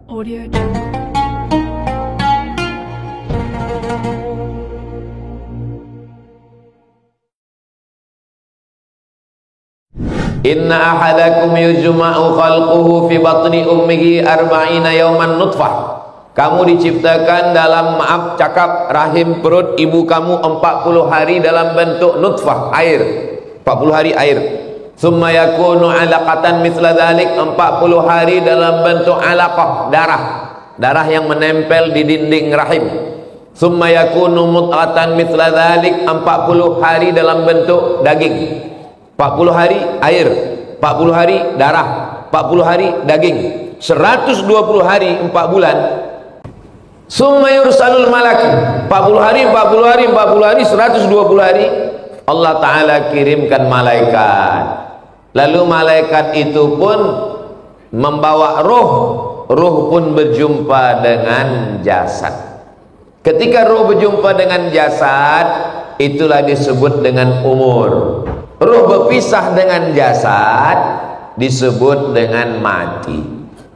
Audio Jungle. Inna ahadakum yujma'u khalquhu fi batni ummihi arba'ina yawman nutfah. Kamu diciptakan dalam cakap rahim perut ibu kamu 40 hari dalam bentuk nutfah, air. 40 hari air. Summa yakunu 'alaqatan mithla dhalik, 40 hari dalam bentuk 'alaqah, darah. Darah yang menempel di dinding rahim. Summa yakunu mudghatan mithla dhalik, 40 hari dalam bentuk daging. 40 hari air, 40 hari darah, 40 hari daging, 120 hari 4 bulan. Summa yursalul malak, 40 hari 40 hari 40 hari 120 hari Allah Ta'ala kirimkan malaikat. Lalu malaikat itu pun membawa roh, roh pun berjumpa dengan jasad. Ketika roh berjumpa dengan jasad, itulah disebut dengan umur. Roh berpisah dengan jasad disebut dengan mati.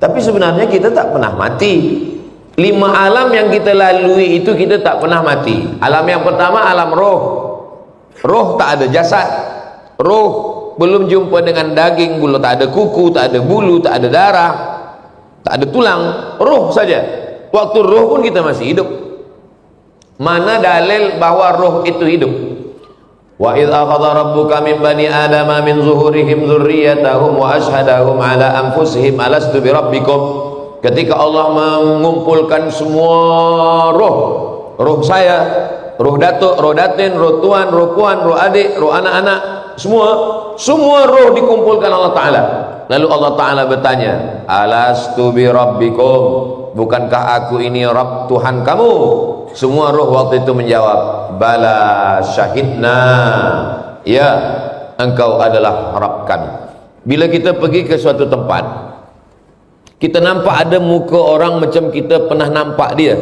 Tapi sebenarnya kita tak pernah mati. 5 alam yang kita lalui itu kita tak pernah mati. Alam yang pertama alam roh. Roh tak ada jasad. Roh belum jumpa dengan daging, belum, tak ada kuku, tak ada bulu, tak ada darah, tak ada tulang. Roh saja. Waktu roh pun kita masih hidup. Mana dalil bahwa roh itu hidup? Wa idh akhadha rabbuka min bani adama min zuhurihim dzurriyyatahum wa ashhadahum ala anfusihim alastu bi rabbikum. Ketika Allah mengumpulkan semua roh, roh saya, roh datuk, roh datin, roh tuan, roh puan, roh adik, roh anak-anak, semua roh dikumpulkan Allah Ta'ala. Lalu Allah Ta'ala bertanya, alastu bi rabbikum, bukankah aku ini Rabb Tuhan kamu? Semua roh waktu itu menjawab, bala syahidna, ya, engkau adalah Rabb kami. Bila kita pergi ke suatu tempat, kita nampak ada muka orang macam kita pernah nampak dia,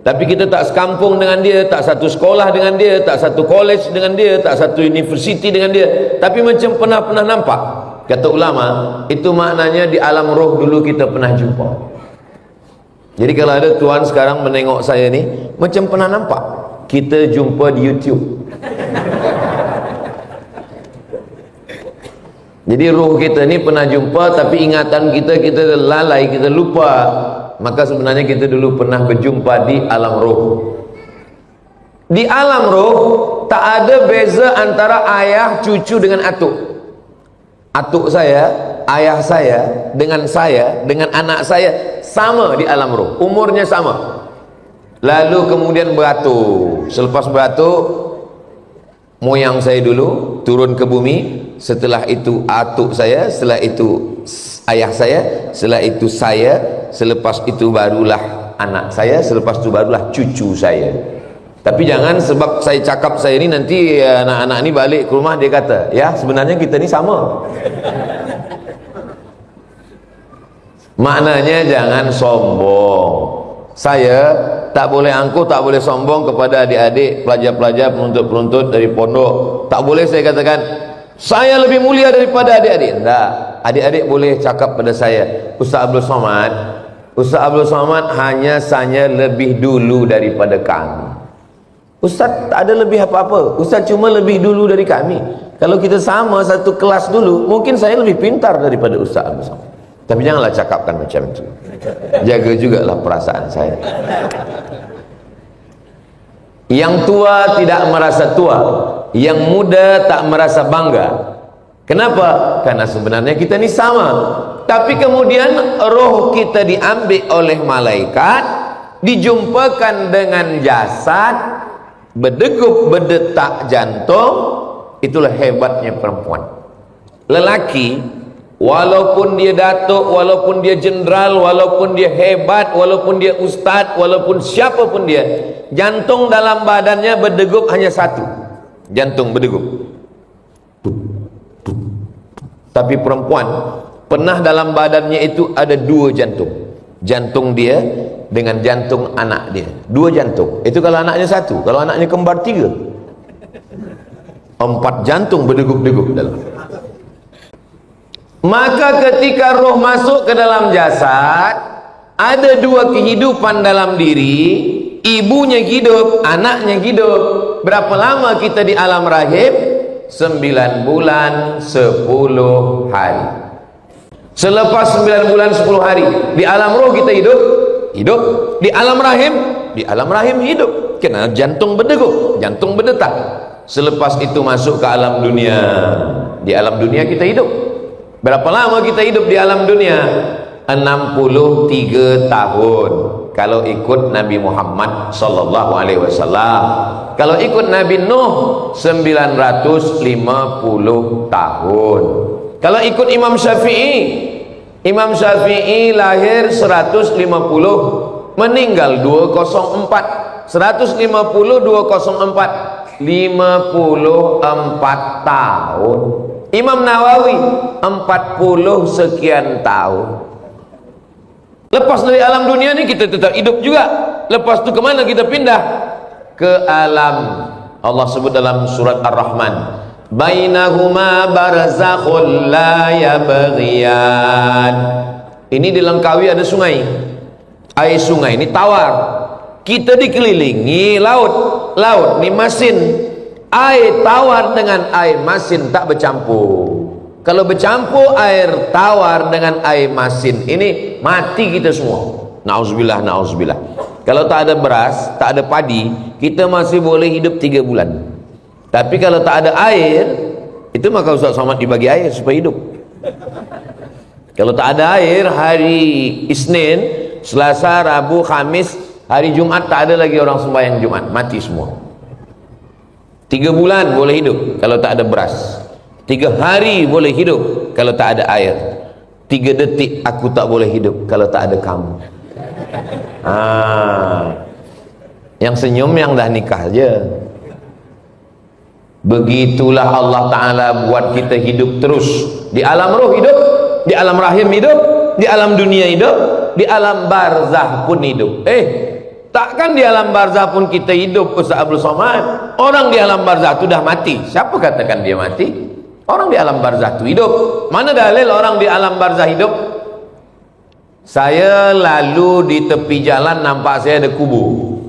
tapi kita tak sekampung dengan dia, tak satu sekolah dengan dia, tak satu college dengan dia, tak satu university dengan dia, tapi macam pernah nampak. Kata ulama, itu maknanya di alam roh dulu kita pernah jumpa. Jadi kalau ada tuan sekarang menengok saya ni, macam pernah nampak, kita jumpa di YouTube. Jadi roh kita ni pernah jumpa, tapi ingatan kita lalai, kita lupa. Maka sebenarnya kita dulu pernah berjumpa di alam roh. Di alam roh tak ada beza antara ayah cucu dengan atuk. Atuk saya, ayah saya, dengan anak saya sama di alam roh, umurnya sama. Lalu kemudian beratur. Selepas beratur, moyang saya dulu turun ke bumi, setelah itu atuk saya, setelah itu ayah saya, setelah itu saya, selepas itu barulah anak saya, selepas itu barulah cucu saya. Tapi jangan sebab saya cakap saya ni nanti anak-anak ni balik ke rumah dia kata, ya sebenarnya kita ni sama. Maknanya jangan sombong. Saya tak boleh angkuh, tak boleh sombong kepada adik-adik, pelajar-pelajar, penuntut-penuntut dari pondok. Tak boleh saya katakan saya lebih mulia daripada adik-adik. Tak. Adik-adik boleh cakap pada saya, Ustaz Abdul Somad hanya saja lebih dulu daripada kami. Ustaz tak ada lebih apa-apa, Ustaz cuma lebih dulu dari kami. Kalau kita sama satu kelas dulu, mungkin saya lebih pintar daripada Ustaz Abdul Somad. Tapi janganlah cakapkan macam itu. Jaga jugalah perasaan saya. Yang tua tidak merasa tua, yang muda tak merasa bangga. Kenapa? Karena sebenarnya kita ni sama. Tapi kemudian roh kita diambil oleh malaikat, dijumpakan dengan jasad, berdegup berdetak jantung. Itulah hebatnya perempuan. Lelaki, walaupun dia datuk, walaupun dia jenderal, walaupun dia hebat, walaupun dia ustaz, walaupun siapapun dia, jantung dalam badannya berdegup hanya satu. Jantung berdegup. Tapi perempuan pernah dalam badannya itu ada 2 jantung. Jantung dia dengan jantung anak dia. 2 jantung. Itu kalau anaknya 1. Kalau anaknya kembar 3. 4 jantung berdegup-degup dalam. Maka ketika roh masuk ke dalam jasad, Ada dua kehidupan dalam diri, ibunya hidup, anaknya hidup. Berapa lama kita di alam rahim? 9 bulan 10 hari. Selepas 9 bulan 10 hari, di alam roh kita hidup. Di alam rahim hidup. Kena jantung berdegup, jantung berdetak. Selepas itu masuk ke alam dunia. Di alam dunia kita hidup. Berapa lama kita hidup di alam dunia? 63 tahun. Kalau ikut Nabi Muhammad sallallahu alaihi wasallam. Kalau ikut Nabi Nuh 950 tahun. Kalau ikut Imam Syafi'i lahir 150, meninggal 204. 150 204 54 tahun. Imam Nawawi 40 sekian tahun. Lepas dari alam dunia ni kita tetap hidup juga. Lepas tu kemana kita pindah? Ke alam, Allah sebut dalam surat Ar-Rahman, bainahuma barzakhul la yabghiyan. Ini dilengkapi ada sungai. Air sungai ini tawar. Kita dikelilingi laut. Laut ni masin. Air tawar dengan air masin tak bercampur. Kalau bercampur air tawar dengan air masin, ini mati kita semua. Na'udzubillah, na'udzubillah. Kalau tak ada beras, tak ada padi, kita masih boleh hidup 3 bulan. Tapi kalau tak ada air, itu maka Ustaz Somad dibagi air supaya hidup. Kalau tak ada air, hari Isnin, Selasa, Rabu, Khamis, hari Jumat tak ada lagi orang sembahyang Jumat, mati semua. 3 bulan boleh hidup kalau tak ada beras. 3 hari boleh hidup kalau tak ada air. 3 detik aku tak boleh hidup kalau tak ada kamu. Yang senyum yang dah nikah je. Begitulah Allah Ta'ala buat kita hidup terus. Di alam roh hidup, di alam rahim hidup, di alam dunia hidup, di alam barzah pun hidup. Takkan di alam barzah pun kita hidup, Ustaz Abdul Somad? Orang di alam barzah itu dah mati. Siapa katakan dia mati? Orang di alam barzah itu hidup. Mana dalil orang di alam barzah hidup? Saya lalu di tepi jalan nampak saya ada kubur.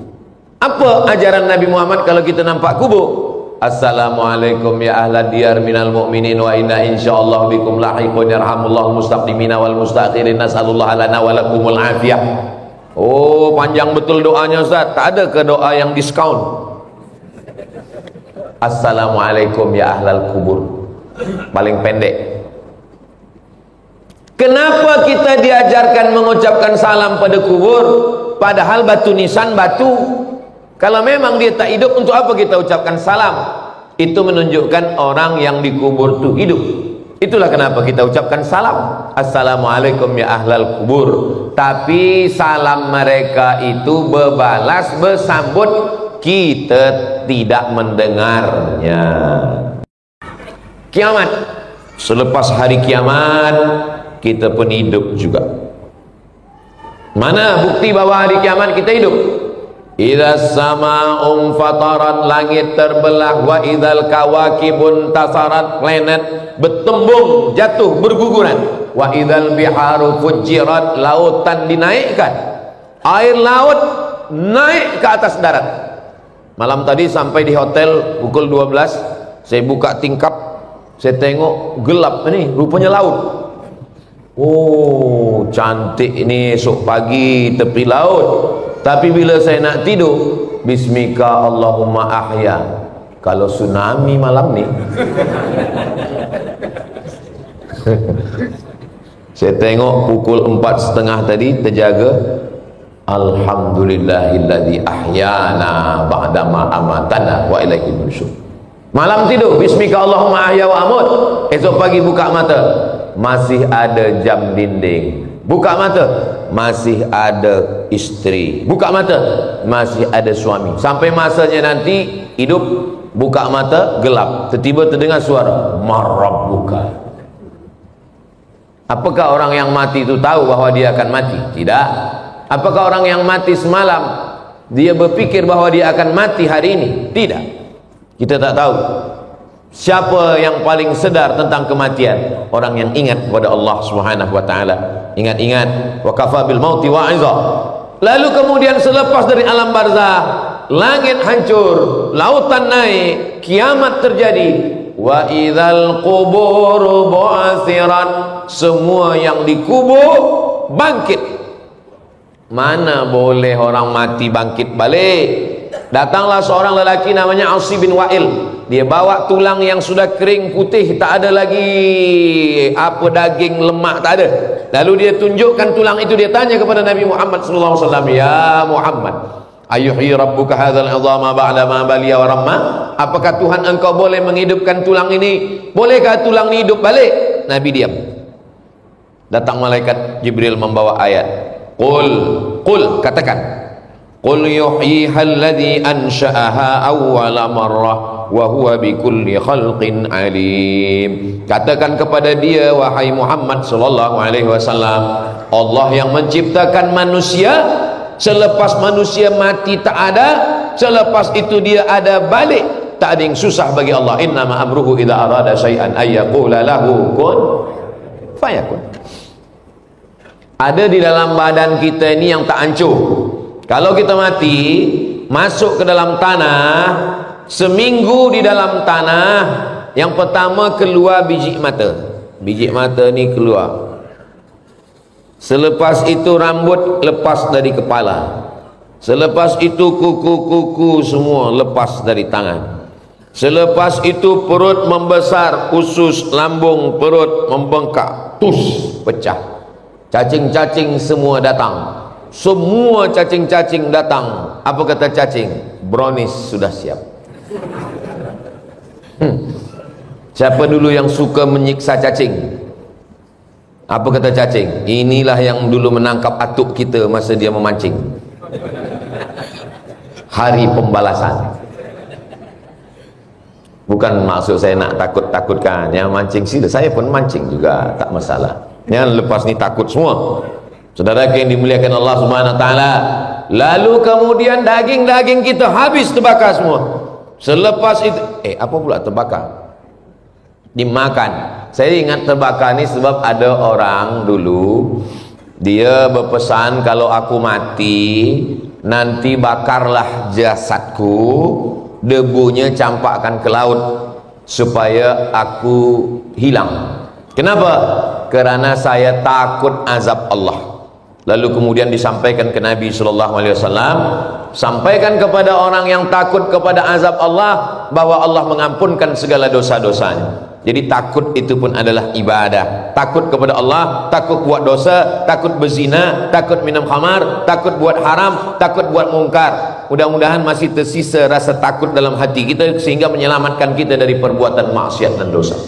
Apa ajaran Nabi Muhammad kalau kita nampak kubur? Assalamualaikum ya ahlad diyar minal mu'minin wa inna insyaallah bikum lahiqun yarhamullahu mustaqdimina wal mustakhirin nasallallahu lana wa lakumul afiyah. Oh, panjang betul doanya Ustaz. Tak ada ke doa yang diskaun? Assalamualaikum ya ahlal kubur. Paling pendek. Kenapa kita diajarkan mengucapkan salam pada kubur, padahal batu nisan batu? Kalau memang dia tak hidup, untuk apa kita ucapkan salam? Itu menunjukkan orang yang dikubur itu hidup. Itulah kenapa kita ucapkan salam. Assalamualaikum ya ahlal kubur. Tapi salam mereka itu berbalas, bersambut, kita tidak mendengarnya. Kiamat. Selepas hari kiamat, kita pun hidup juga. Mana bukti bahwa hari kiamat kita hidup? Idza sama'un fatarat, langit terbelah, wa idzal kawakibun tasarat, planet bertembung, jatuh, berguguran, wa idzal biharu fujirat, lautan dinaikkan, air laut naik ke atas darat. Malam tadi sampai di hotel pukul 12, saya buka tingkap, saya tengok gelap ni, rupanya laut. Oh, cantik ini esok pagi tepi laut. Tapi bila saya nak tidur, bismika Allahumma ahya. Kalau tsunami malam ni. Saya tengok pukul 4.30 tadi terjaga. Alhamdulillahilladzi ahyana ba'dama amatana wa ilaihi nusyur. Malam tidur, bismika Allahumma ahya wa amut. Esok pagi buka mata, masih ada jam dinding. Buka mata, masih ada istri. Buka mata, masih ada suami. Sampai masanya nanti hidup, buka mata, gelap. Tiba-tiba terdengar suara, marabbuka. Apakah orang yang mati itu tahu bahwa dia akan mati? Tidak. Apakah orang yang mati semalam, dia berpikir bahwa dia akan mati hari ini? Tidak. Kita tak tahu. Siapa yang paling sedar tentang kematian? Orang yang ingat kepada Allah Subhanahu wa taala. Ingat-ingat, wa kafa bil mauti wa'iza. Lalu kemudian selepas dari alam barzah, langit hancur, lautan naik, kiamat terjadi. Wa idzal qubur bu'athirat, semua yang dikubur bangkit. Mana boleh orang mati bangkit balik? Datanglah seorang lelaki namanya Asi bin Wa'il. Dia bawa tulang yang sudah kering putih, tak ada lagi apa daging, lemak tak ada. Lalu dia tunjukkan tulang itu, dia tanya kepada Nabi Muhammad sallallahu alaihi wasallam, "Ya Muhammad, ayuhyi rabbuka hadzal 'idhama ba'da ma baliya wa ramma?" Apakah Tuhan engkau boleh menghidupkan tulang ini? Bolehkah tulang ini hidup balik? Nabi diam. Datang malaikat Jibril membawa ayat. Qul, katakan. Qul yuhyiha alladhi ansha'aha awwala marrah wa huwa bikulli khalqin alim. Katakan kepada dia, wahai Muhammad sallallahu alaihi wasallam, Allah yang menciptakan manusia, selepas manusia mati tak ada, selepas itu dia ada balik, tak ada yang susah bagi Allah. Innama amruhu idza arada syai'an ay yaqula lahu kun fayakun. Ada di dalam badan kita ini yang tak hancur. Kalau kita mati, masuk ke dalam tanah, seminggu di dalam tanah, yang pertama keluar biji mata. Biji mata ni keluar. Selepas itu rambut lepas dari kepala. Selepas itu kuku-kuku semua lepas dari tangan. Selepas itu perut membesar, usus, lambung, perut membengkak, tus, pecah. Cacing-cacing semua datang. Semua cacing-cacing datang. Apa kata cacing? Brownies sudah siap. Siapa dulu yang suka menyiksa cacing? Apa kata cacing? Inilah yang dulu menangkap atuk kita masa dia memancing. Hari pembalasan. Bukan maksud saya nak takut-takutkan. Yang mancing sila, saya pun mancing juga, tak masalah. Yang lepas ni takut semua. Saudara yang dimuliakan Allah Subhanahu wa taala, lalu kemudian daging-daging kita habis terbakar semua. Selepas itu apa pula terbakar? Dimakan. Saya ingat terbakar ni sebab ada orang dulu dia berpesan, kalau aku mati nanti bakarlah jasadku, debunya campakkan ke laut supaya aku hilang. Kenapa? Kerana saya takut azab Allah. Lalu kemudian disampaikan ke Nabi SAW, sampaikan kepada orang yang takut kepada azab Allah bahwa Allah mengampunkan segala dosa-dosanya. Jadi takut itu pun adalah ibadah. Takut kepada Allah, takut buat dosa, takut berzina, takut minum khamar, takut buat haram, takut buat mungkar. Mudah-mudahan masih tersisa rasa takut dalam hati kita sehingga menyelamatkan kita dari perbuatan maksiat dan dosa.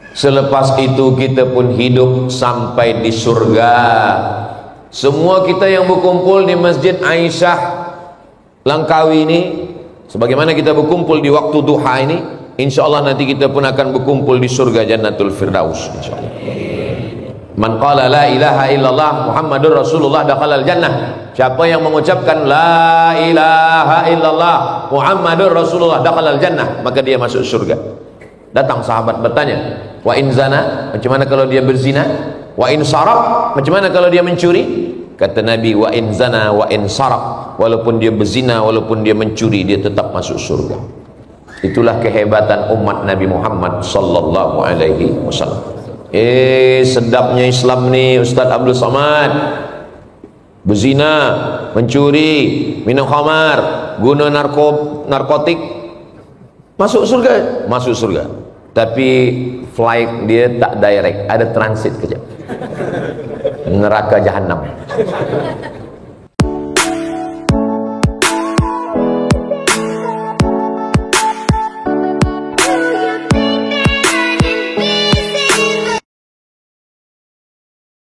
Selepas itu kita pun hidup sampai di surga. Semua kita yang berkumpul di Masjid Aisyah Langkawi ini, sebagaimana kita berkumpul di waktu duha ini, insyaallah nanti kita pun akan berkumpul di surga Jannatul Firdaus insyaallah. Man qala la ilaha illallah Muhammadur Rasulullah dakhalal jannah. Siapa yang mengucapkan la ilaha illallah Muhammadur Rasulullah dakhalal jannah, maka dia masuk surga. Datang sahabat bertanya, wa in zana, macam mana kalau dia berzina? Wa in saraq, macam mana kalau dia mencuri? Kata Nabi, wa in zana wa in saraq, walaupun dia berzina, walaupun dia mencuri, dia tetap masuk surga. Itulah kehebatan umat Nabi Muhammad sallallahu alaihi wasallam. Sedapnya Islam ni Ustaz Abdul Samad. Berzina, mencuri, minum khamar, guna narkotik, masuk surga, masuk surga. Tapi flight dia tak direct, ada transit kejap. Neraka jahanam.